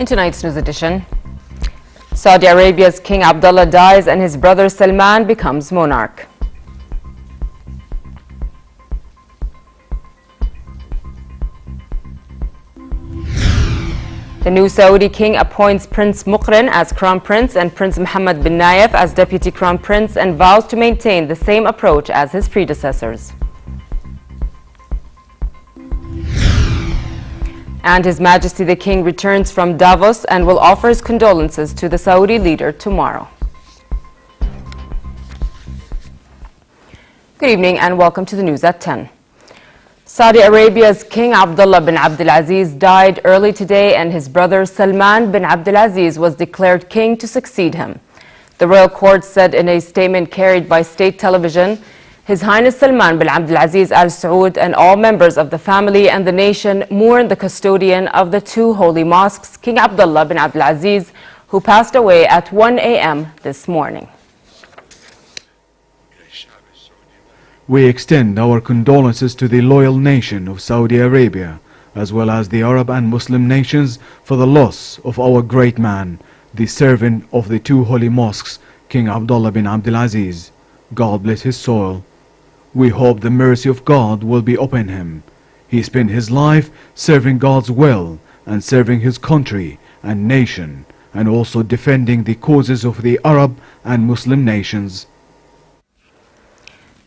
In tonight's news edition, Saudi Arabia's King Abdullah dies and his brother Salman becomes monarch. The new Saudi king appoints Prince Muqrin as crown prince and Prince Mohammed bin Nayef as deputy crown prince and vows to maintain the same approach as his predecessors. And His Majesty the King returns from Davos and will offer his condolences to the Saudi leader tomorrow. Good evening and welcome to the news at 10. Saudi Arabia's King Abdullah bin Abdulaziz died early today and his brother Salman bin Abdulaziz was declared king to succeed him. The royal court said in a statement carried by state television, His Highness Salman bin Abdulaziz Al Saud and all members of the family and the nation mourn the custodian of the two holy mosques, King Abdullah bin Abdulaziz, who passed away at 1 a.m. this morning. We extend our condolences to the loyal nation of Saudi Arabia, as well as the Arab and Muslim nations, for the loss of our great man, the servant of the two holy mosques, King Abdullah bin Abdulaziz. God bless his soul. We hope the mercy of God will be upon him. He spent his life serving God's will and serving his country and nation, and also defending the causes of the Arab and Muslim nations.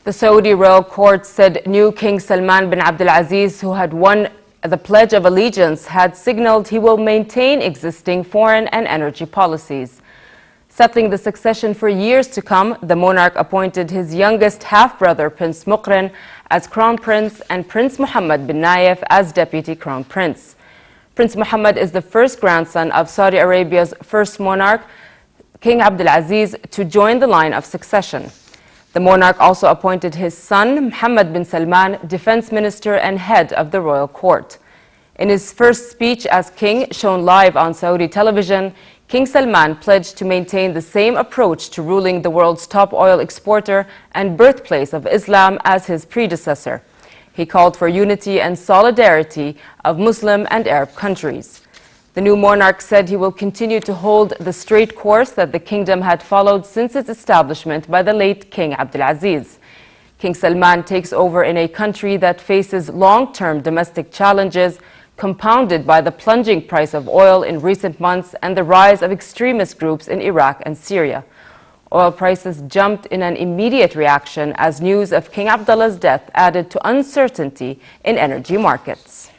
The Saudi royal court said new King Salman bin Abdulaziz, who had won the Pledge of Allegiance, had signaled he will maintain existing foreign and energy policies. Settling the succession for years to come, the monarch appointed his youngest half-brother, Prince Muqrin, as crown prince and Prince Mohammed bin Nayef as deputy crown prince. Prince Mohammed is the first grandson of Saudi Arabia's first monarch, King Abdulaziz, to join the line of succession. The monarch also appointed his son, Mohammed bin Salman, defense minister and head of the royal court. In his first speech as king, shown live on Saudi television, King Salman pledged to maintain the same approach to ruling the world's top oil exporter and birthplace of Islam as his predecessor. He called for unity and solidarity of Muslim and Arab countries. The new monarch said he will continue to hold the straight course that the kingdom had followed since its establishment by the late King Abdulaziz. King Salman takes over in a country that faces long-term domestic challenges, compounded by the plunging price of oil in recent months and the rise of extremist groups in Iraq and Syria. Oil prices jumped in an immediate reaction as news of King Abdullah's death added to uncertainty in energy markets.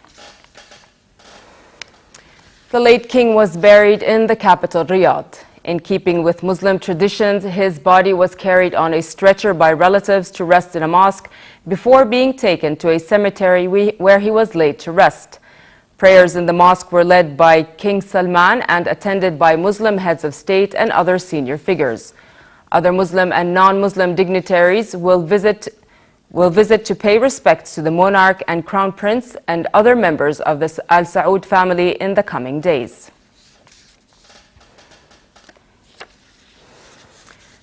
The late king was buried in the capital, Riyadh. In keeping with Muslim traditions, his body was carried on a stretcher by relatives to rest in a mosque before being taken to a cemetery where he was laid to rest. Prayers in the mosque were led by King Salman and attended by Muslim heads of state and other senior figures. Other Muslim and non-Muslim dignitaries will visit to pay respects to the monarch and crown prince and other members of the Al Saud family in the coming days.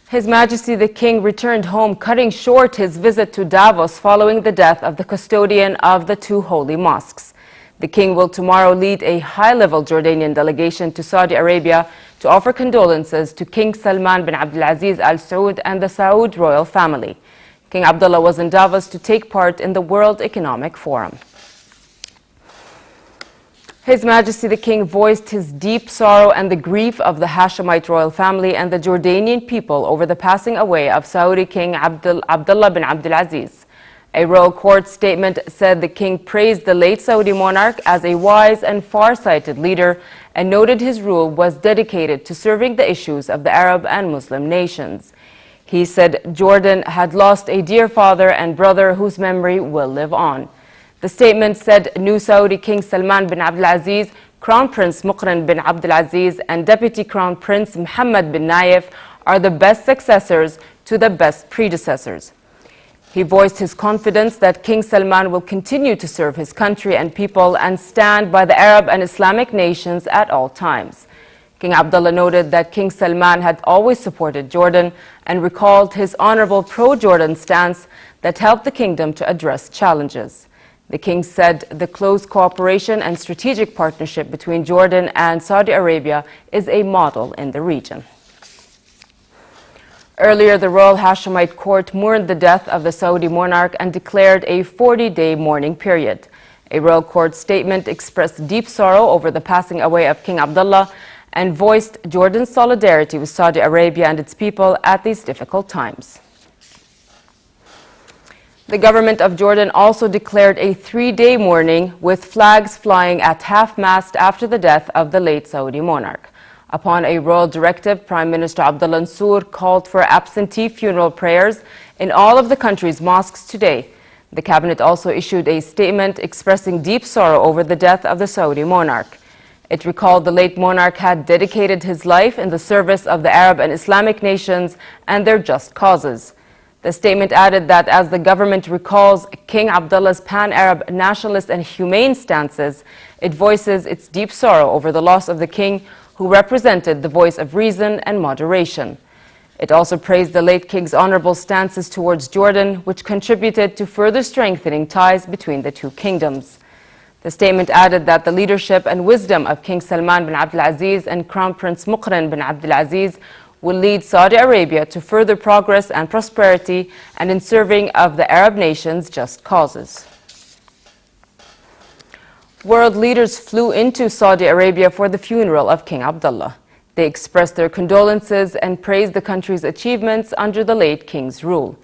His Majesty the King returned home, cutting short his visit to Davos following the death of the custodian of the two holy mosques. The king will tomorrow lead a high-level Jordanian delegation to Saudi Arabia to offer condolences to King Salman bin Abdulaziz Al Saud and the Saud royal family. King Abdullah was in Davos to take part in the World Economic Forum. His Majesty the King voiced his deep sorrow and the grief of the Hashemite royal family and the Jordanian people over the passing away of Saudi King Abdullah bin Abdulaziz. A royal court statement said the king praised the late Saudi monarch as a wise and far-sighted leader and noted his rule was dedicated to serving the issues of the Arab and Muslim nations. He said Jordan had lost a dear father and brother whose memory will live on. The statement said new Saudi King Salman bin Abdulaziz, Crown Prince Muqrin bin Abdulaziz, and Deputy Crown Prince Mohammed bin Nayef are the best successors to the best predecessors. He voiced his confidence that King Salman will continue to serve his country and people and stand by the Arab and Islamic nations at all times. King Abdullah noted that King Salman had always supported Jordan and recalled his honorable pro-Jordan stance that helped the kingdom to address challenges. The king said the close cooperation and strategic partnership between Jordan and Saudi Arabia is a model in the region. Earlier, the Royal Hashemite Court mourned the death of the Saudi monarch and declared a 40-day mourning period. A royal court statement expressed deep sorrow over the passing away of King Abdullah and voiced Jordan's solidarity with Saudi Arabia and its people at these difficult times. The government of Jordan also declared a 3-day mourning with flags flying at half-mast after the death of the late Saudi monarch. Upon a royal directive, Prime Minister Abdullah Mansour called for absentee funeral prayers in all of the country's mosques today. The cabinet also issued a statement expressing deep sorrow over the death of the Saudi monarch. It recalled the late monarch had dedicated his life in the service of the Arab and Islamic nations and their just causes. The statement added that as the government recalls King Abdullah's pan-Arab nationalist and humane stances, it voices its deep sorrow over the loss of the king who represented the voice of reason and moderation. It also praised the late king's honorable stances towards Jordan, which contributed to further strengthening ties between the two kingdoms. The statement added that the leadership and wisdom of King Salman bin Abdulaziz and Crown Prince Muqrin bin Abdulaziz will lead Saudi Arabia to further progress and prosperity and in serving of the Arab nations' just causes. World leaders flew into Saudi Arabia for the funeral of King Abdullah. They expressed their condolences and praised the country's achievements under the late king's rule.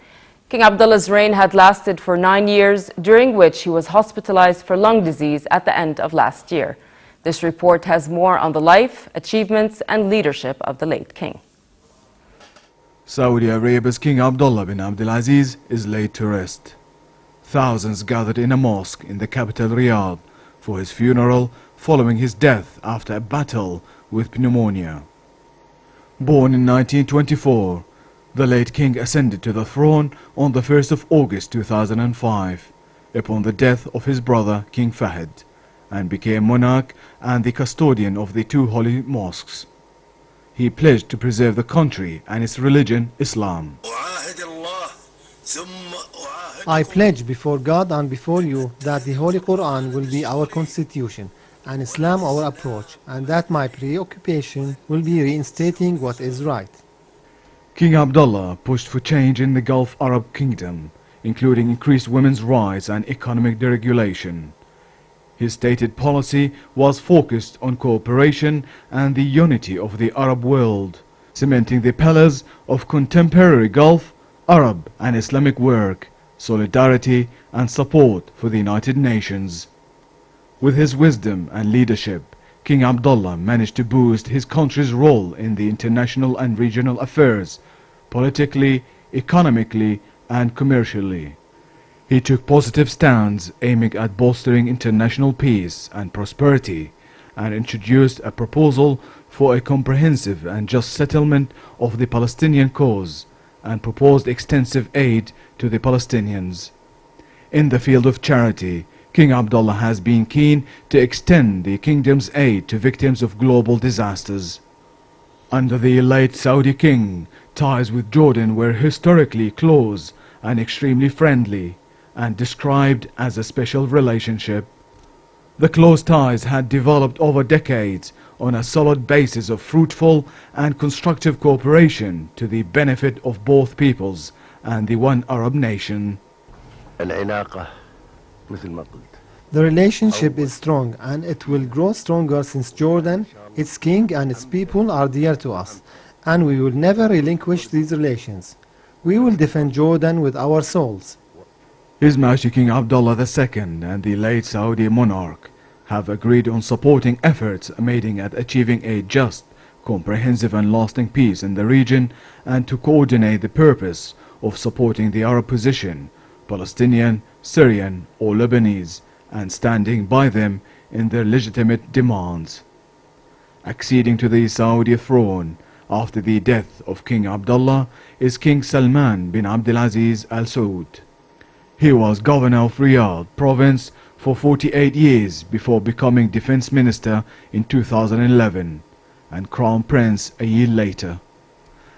King Abdullah's reign had lasted for 9 years, during which he was hospitalized for lung disease at the end of last year. This report has more on the life, achievements, and leadership of the late king. Saudi Arabia's King Abdullah bin Abdulaziz is laid to rest. Thousands gathered in a mosque in the capital Riyadh for his funeral following his death after a battle with pneumonia. Born in 1924, the late king ascended to the throne on the 1st of August 2005 upon the death of his brother King Fahd, and became monarch and the custodian of the two holy mosques. He pledged to preserve the country and its religion, Islam. I pledge before God and before you that the Holy Quran will be our constitution and Islam our approach, and that my preoccupation will be reinstating what is right. King Abdullah pushed for change in the Gulf Arab Kingdom, including increased women's rights and economic deregulation. His stated policy was focused on cooperation and the unity of the Arab world, cementing the pillars of contemporary Gulf, Arab and Islamic work, solidarity and support for the United Nations. With his wisdom and leadership, King Abdullah managed to boost his country's role in the international and regional affairs, politically, economically and commercially. He took positive stands aiming at bolstering international peace and prosperity, and introduced a proposal for a comprehensive and just settlement of the Palestinian cause, and proposed extensive aid to the Palestinians. In the field of charity, King Abdullah has been keen to extend the kingdom's aid to victims of global disasters. Under the late Saudi king, ties with Jordan were historically close and extremely friendly, and described as a special relationship. The close ties had developed over decades on a solid basis of fruitful and constructive cooperation to the benefit of both peoples and the one Arab nation. The relationship is strong and it will grow stronger since Jordan, its king and its people are dear to us, and we will never relinquish these relations. We will defend Jordan with our souls. His Majesty King Abdullah II and the late Saudi monarch have agreed on supporting efforts aiming at achieving a just, comprehensive and lasting peace in the region, and to coordinate the purpose of supporting the Arab position, Palestinian, Syrian or Lebanese, and standing by them in their legitimate demands. Acceding to the Saudi throne after the death of King Abdullah is King Salman bin Abdulaziz Al Saud. He was governor of Riyadh province for 48 years before becoming defense minister in 2011 and crown prince a year later.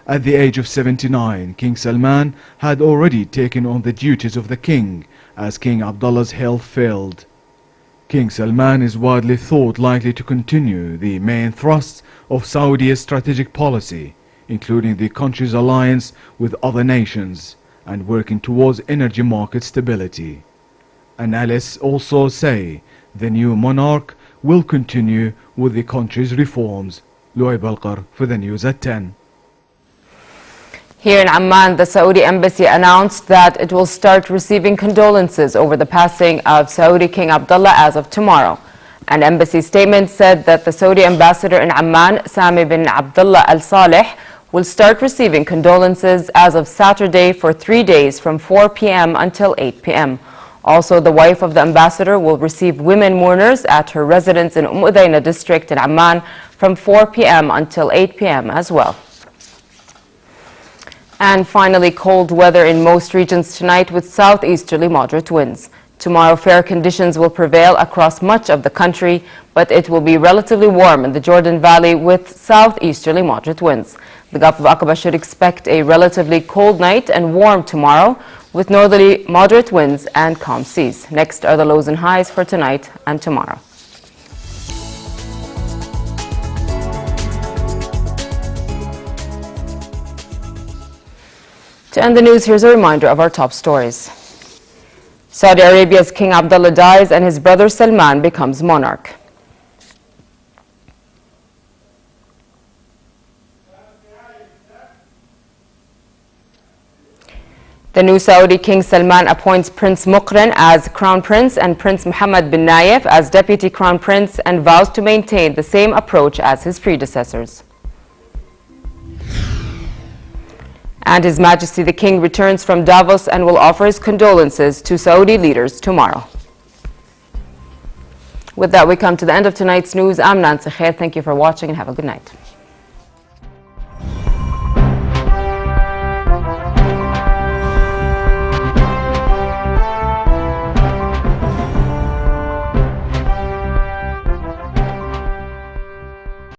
At the age of 79, King Salman had already taken on the duties of the king as King Abdullah's health failed. King Salman is widely thought likely to continue the main thrusts of Saudi's strategic policy, including the country's alliance with other nations and working towards energy market stability. Analysts also say the new monarch will continue with the country's reforms. Louis Balkar for the news at 10. Here in Amman, the Saudi embassy announced that it will start receiving condolences over the passing of Saudi King Abdullah as of tomorrow. An embassy statement said that the Saudi ambassador in Amman, Sami bin Abdullah Al Saleh, will start receiving condolences as of Saturday for 3 days from 4 p.m. until 8 p.m. Also, the wife of the ambassador will receive women mourners at her residence in Udayna district in Amman from 4 p.m. until 8 p.m. as well. And finally, cold weather in most regions tonight with southeasterly moderate winds. Tomorrow, fair conditions will prevail across much of the country, but it will be relatively warm in the Jordan Valley with southeasterly moderate winds. The Gulf of Aqaba should expect a relatively cold night and warm tomorrow with northerly moderate winds and calm seas. Next are the lows and highs for tonight and tomorrow. To end the news, here's a reminder of our top stories. Saudi Arabia's King Abdullah dies and his brother Salman becomes monarch. The new Saudi King Salman appoints Prince Muqrin as Crown Prince and Prince Mohammed bin Nayef as Deputy Crown Prince and vows to maintain the same approach as his predecessors. And His Majesty the King returns from Davos and will offer his condolences to Saudi leaders tomorrow. With that, we come to the end of tonight's news. I'm Nancy Khair. Thank you for watching and have a good night.